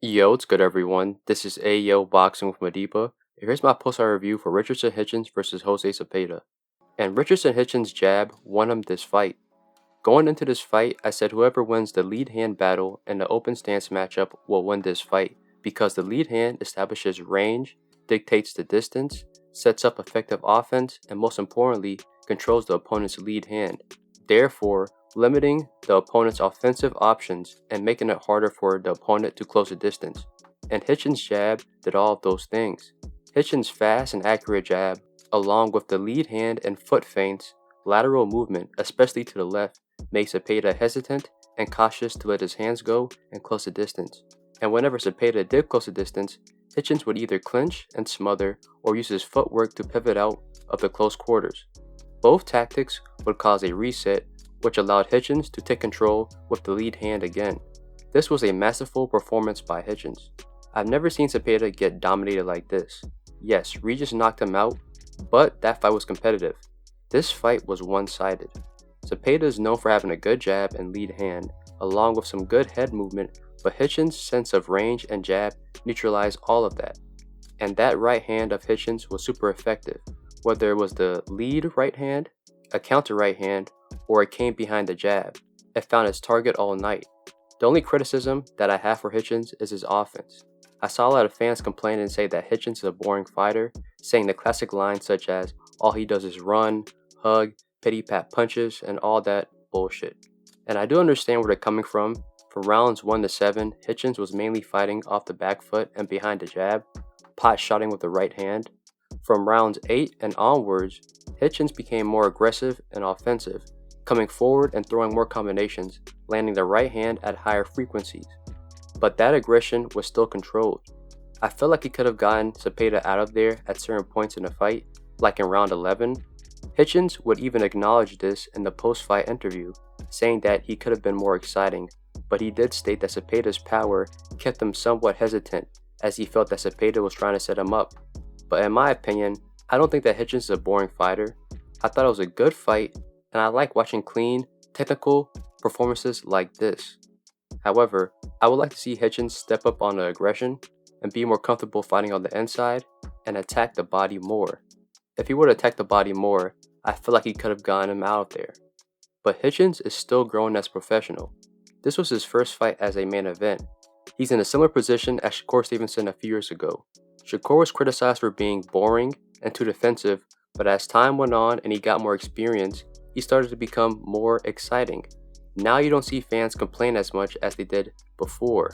Yo, what's good everyone? This is Ayo Boxing with Madiba. Here's my post-fight review for Richardson Hitchins versus Jose Zepeda. And Richardson Hitchins' jab won him this fight. Going into this fight, I said whoever wins the lead hand battle in the open stance matchup will win this fight because the lead hand establishes range, dictates the distance, sets up effective offense, and most importantly, controls the opponent's lead hand, therefore limiting the opponent's offensive options and making it harder for the opponent to close the distance. And Hitchins' jab did all of those things. Hitchins' fast and accurate jab, along with the lead hand and foot feints, lateral movement, especially to the left, makes Zepeda hesitant and cautious to let his hands go and close the distance. And whenever Zepeda did close the distance, Hitchins would either clinch and smother or use his footwork to pivot out of the close quarters. Both tactics would cause a reset, which allowed Hitchins to take control with the lead hand again. This was a masterful performance by Hitchins. I've never seen Zepeda get dominated like this. Yes, Regis knocked him out, but that fight was competitive. This fight was one-sided. Zepeda is known for having a good jab and lead hand, along with some good head movement, but Hitchins' sense of range and jab neutralized all of that. And that right hand of Hitchins was super effective, whether it was the lead right hand, a counter right hand, or it came behind the jab. It found its target all night. The only criticism that I have for Hitchins is his offense. I saw a lot of fans complain and say that Hitchins is a boring fighter, saying the classic lines such as, all he does is run, hug, pity-pat punches, and all that bullshit. And I do understand where they're coming from. From rounds 1 to 7, Hitchins was mainly fighting off the back foot and behind the jab, pot-shotting with the right hand. From rounds 8 and onwards, Hitchins became more aggressive and offensive, coming forward and throwing more combinations, landing the right hand at higher frequencies. But that aggression was still controlled. I felt like he could have gotten Zepeda out of there at certain points in the fight, like in round 11. Hitchins would even acknowledge this in the post-fight interview, saying that he could have been more exciting, but he did state that Zepeda's power kept him somewhat hesitant as he felt that Zepeda was trying to set him up. But in my opinion, I don't think that Hitchins is a boring fighter. I thought it was a good fight, and I like watching clean, technical performances like this. However, I would like to see Hitchins step up on the aggression and be more comfortable fighting on the inside and attack the body more. If he would attack the body more, I feel like he could have gotten him out of there. But Hitchins is still growing as a professional. This was his first fight as a main event. He's in a similar position as Shakur Stevenson a few years ago. Shakur was criticized for being boring and too defensive, but as time went on and he got more experience, he started to become more exciting. Now you don't see fans complain as much as they did before.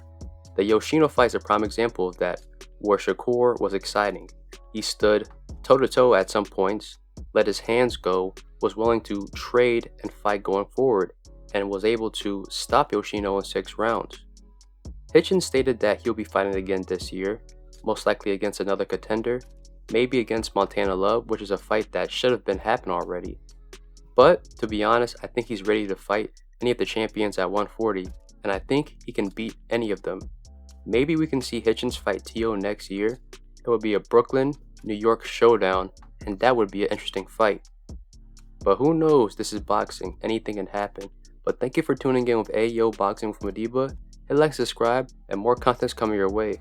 The Yoshino fight is a prime example of that, where Shakur was exciting. He stood toe-to-toe at some points, let his hands go, was willing to trade and fight going forward, and was able to stop Yoshino in 6 rounds. Hitchins stated that he'll be fighting again this year, most likely against another contender, maybe against Montana Love, which is a fight that should have been happening already. But to be honest, I think he's ready to fight any of the champions at 140, and I think he can beat any of them. Maybe we can see Hitchins fight Tio next year. It would be a Brooklyn, New York showdown, and that would be an interesting fight. But who knows, this is boxing, anything can happen. But thank you for tuning in with Ayo Boxing with Madiba. Hit like, subscribe, and more content's coming your way.